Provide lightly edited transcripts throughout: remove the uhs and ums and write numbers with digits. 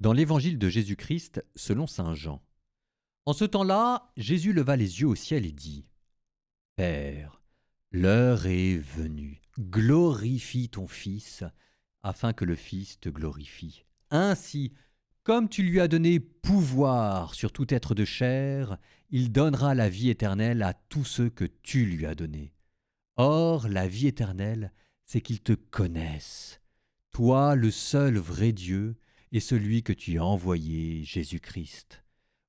Dans l'évangile de Jésus-Christ selon saint Jean. En ce temps-là, Jésus leva les yeux au ciel et dit : Père, l'heure est venue, glorifie ton Fils, afin que le Fils te glorifie. Ainsi, comme tu lui as donné pouvoir sur tout être de chair, il donnera la vie éternelle à tous ceux que tu lui as donnés. Or, la vie éternelle, c'est qu'ils te connaissent, toi le seul vrai Dieu, et celui que tu as envoyé, Jésus-Christ.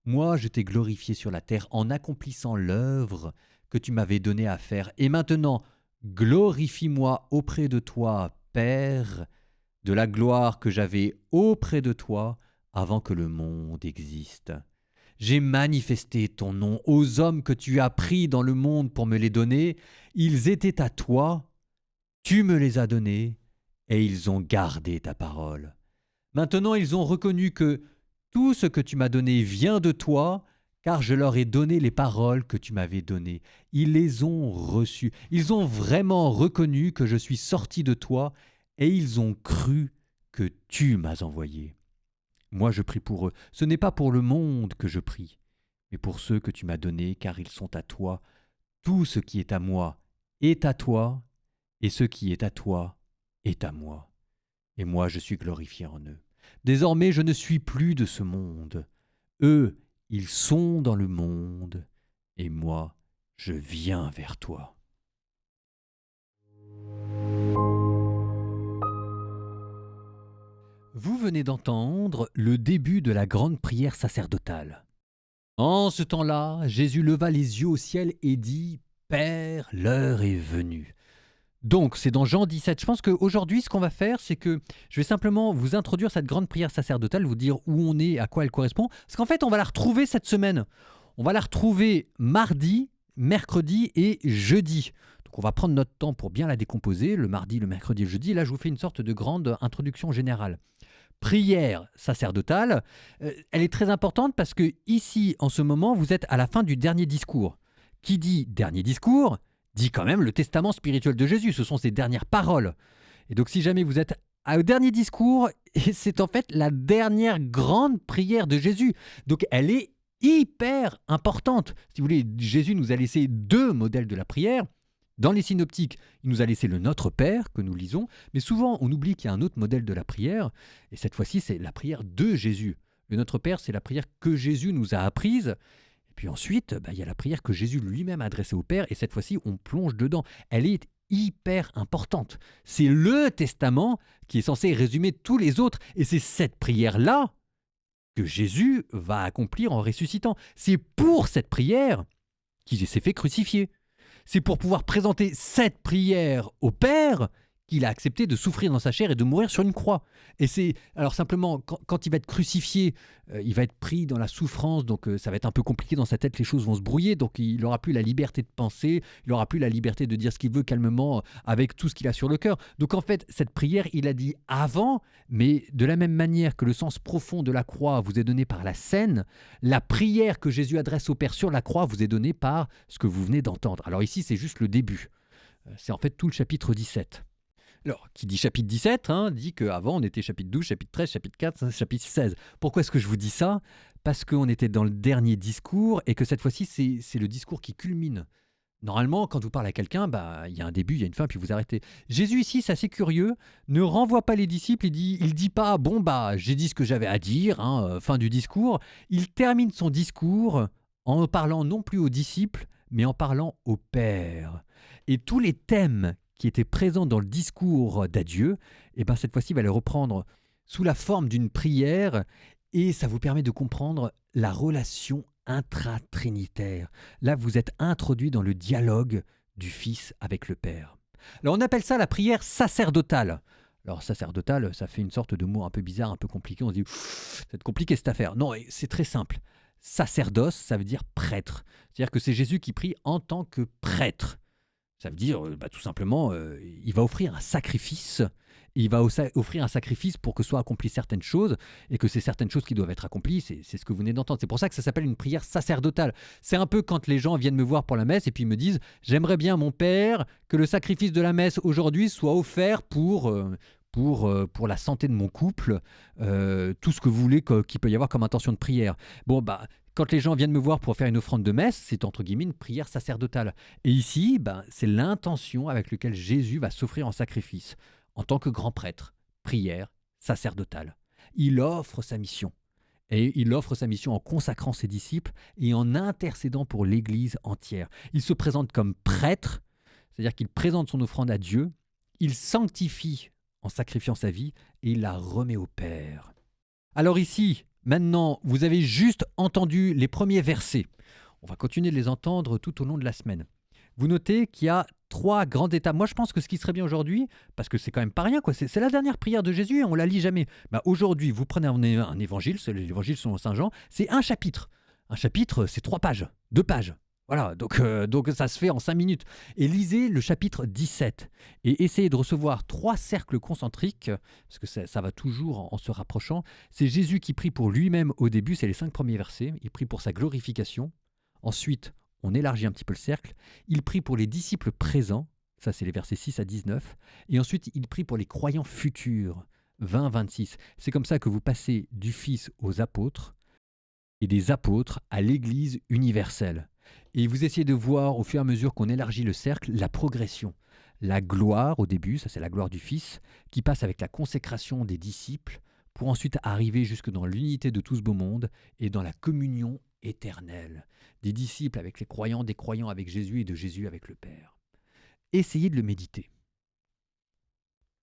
Moi, je t'ai glorifié sur la terre en accomplissant l'œuvre que tu m'avais donnée à faire. Et maintenant, glorifie-moi auprès de toi, Père, de la gloire que j'avais auprès de toi avant que le monde existe. J'ai manifesté ton nom aux hommes que tu as pris dans le monde pour me les donner. Ils étaient à toi, tu me les as donnés, et ils ont gardé ta parole. Maintenant, ils ont reconnu que tout ce que tu m'as donné vient de toi, car je leur ai donné les paroles que tu m'avais données. Ils les ont reçues. Ils ont vraiment reconnu que je suis sorti de toi, et ils ont cru que tu m'as envoyé. Moi, je prie pour eux. Ce n'est pas pour le monde que je prie, mais pour ceux que tu m'as donnés, car ils sont à toi. Tout ce qui est à moi est à toi, et ce qui est à toi est à moi. Et moi je suis glorifié en eux. Désormais je ne suis plus de ce monde. Eux, ils sont dans le monde, et moi, je viens vers toi. Vous venez d'entendre le début de la grande prière sacerdotale. En ce temps-là, Jésus leva les yeux au ciel et dit : Père, l'heure est venue. Donc, c'est dans Jean 17. Je pense qu'aujourd'hui, ce qu'on va faire, c'est que je vais simplement vous introduire cette grande prière sacerdotale, vous dire où on est, à quoi elle correspond. Parce qu'en fait, on va la retrouver cette semaine. On va la retrouver mardi, mercredi et jeudi. Donc, on va prendre notre temps pour bien la décomposer, le mardi, le mercredi et le jeudi. Là, je vous fais une sorte de grande introduction générale. Prière sacerdotale, elle est très importante parce que ici, en ce moment, vous êtes à la fin du dernier discours. Qui dit dernier discours dit quand même le testament spirituel de Jésus, ce sont ses dernières paroles. Et donc si jamais vous êtes au dernier discours, c'est en fait la dernière grande prière de Jésus. Donc elle est hyper importante. Si vous voulez, Jésus nous a laissé deux modèles de la prière. Dans les synoptiques, il nous a laissé le Notre Père que nous lisons, mais souvent on oublie qu'il y a un autre modèle de la prière, et cette fois-ci c'est la prière de Jésus. Le Notre Père, c'est la prière que Jésus nous a apprise. Et puis ensuite, il y a la prière que Jésus lui-même a adressée au Père, et cette fois-ci, on plonge dedans. Elle est hyper importante. C'est le testament qui est censé résumer tous les autres, et c'est cette prière-là que Jésus va accomplir en ressuscitant. C'est pour cette prière qu'il s'est fait crucifier. C'est pour pouvoir présenter cette prière au Père qu'il a accepté de souffrir dans sa chair et de mourir sur une croix. Et c'est, alors simplement, quand il va être crucifié, il va être pris dans la souffrance, donc ça va être un peu compliqué dans sa tête, les choses vont se brouiller, donc il n'aura plus la liberté de penser, il n'aura plus la liberté de dire ce qu'il veut calmement avec tout ce qu'il a sur le cœur. Donc en fait, cette prière, il a dit avant, mais de la même manière que le sens profond de la croix vous est donné par la scène, la prière que Jésus adresse au Père sur la croix vous est donnée par ce que vous venez d'entendre. Alors ici, c'est juste le début. C'est en fait tout le chapitre 17. Alors, qui dit chapitre 17, dit qu'avant on était chapitre 12, chapitre 13, chapitre 4, chapitre 16. Pourquoi est-ce que je vous dis ça ? Parce qu'on était dans le dernier discours et que cette fois-ci, c'est le discours qui culmine. Normalement, quand vous parlez à quelqu'un, il y a un début, il y a une fin, puis vous arrêtez. Jésus ici, c'est assez curieux, ne renvoie pas les disciples, il dit pas « bon, j'ai dit ce que j'avais à dire, fin du discours ». Il termine son discours en parlant non plus aux disciples, mais en parlant au Père. Et tous les thèmes qui étaient présents dans le discours d'adieu, cette fois-ci, il va les reprendre sous la forme d'une prière, et ça vous permet de comprendre la relation intratrinitaire. Là, vous êtes introduit dans le dialogue du Fils avec le Père. Alors, on appelle ça la prière sacerdotale. Alors, sacerdotale, ça fait une sorte de mot un peu bizarre, un peu compliqué. On se dit, c'est compliqué cette affaire. Non, c'est très simple. Sacerdos, ça veut dire prêtre. C'est-à-dire que c'est Jésus qui prie en tant que prêtre. Ça veut dire, tout simplement, il va offrir un sacrifice. Il va offrir un sacrifice pour que soient accomplies certaines choses, et que c'est certaines choses qui doivent être accomplies, c'est ce que vous venez d'entendre. C'est pour ça que ça s'appelle une prière sacerdotale. C'est un peu quand les gens viennent me voir pour la messe et puis ils me disent « J'aimerais bien, mon Père, que le sacrifice de la messe aujourd'hui soit offert pour pour la santé de mon couple, tout ce que vous voulez qu'il peut y avoir comme intention de prière. Bon, bah, quand les gens viennent me voir pour faire une offrande de messe, c'est entre guillemets une prière sacerdotale. Et ici, ben, c'est l'intention avec laquelle Jésus va s'offrir en sacrifice, en tant que grand prêtre, prière sacerdotale. Il offre sa mission. Et il offre sa mission en consacrant ses disciples et en intercédant pour l'Église entière. Il se présente comme prêtre, c'est-à-dire qu'il présente son offrande à Dieu, il sanctifie en sacrifiant sa vie et il la remet au Père. Alors ici, maintenant, vous avez juste entendu les premiers versets. On va continuer de les entendre tout au long de la semaine. Vous notez qu'il y a 3 grandes étapes. Moi, je pense que ce qui serait bien aujourd'hui, parce que c'est quand même pas rien, quoi. C'est la dernière prière de Jésus et on la lit jamais. Bah, aujourd'hui, vous prenez un évangile, c'est l'évangile selon Saint Jean, c'est un chapitre. Un chapitre, c'est 3 pages, 2 pages. Voilà, donc ça se fait en 5 minutes. Et lisez le chapitre 17 et essayez de recevoir 3 cercles concentriques, parce que ça va toujours en se rapprochant. C'est Jésus qui prie pour lui-même au début, c'est les 5 premiers versets. Il prie pour sa glorification. Ensuite, on élargit un petit peu le cercle. Il prie pour les disciples présents, ça c'est les versets 6 à 19. Et ensuite, il prie pour les croyants futurs, 20-26. C'est comme ça que vous passez du Fils aux apôtres et des apôtres à l'Église universelle. Et vous essayez de voir au fur et à mesure qu'on élargit le cercle la progression. La gloire au début, ça c'est la gloire du Fils, qui passe avec la consécration des disciples pour ensuite arriver jusque dans l'unité de tout ce beau monde et dans la communion éternelle. Des disciples avec les croyants, des croyants avec Jésus et de Jésus avec le Père. Essayez de le méditer.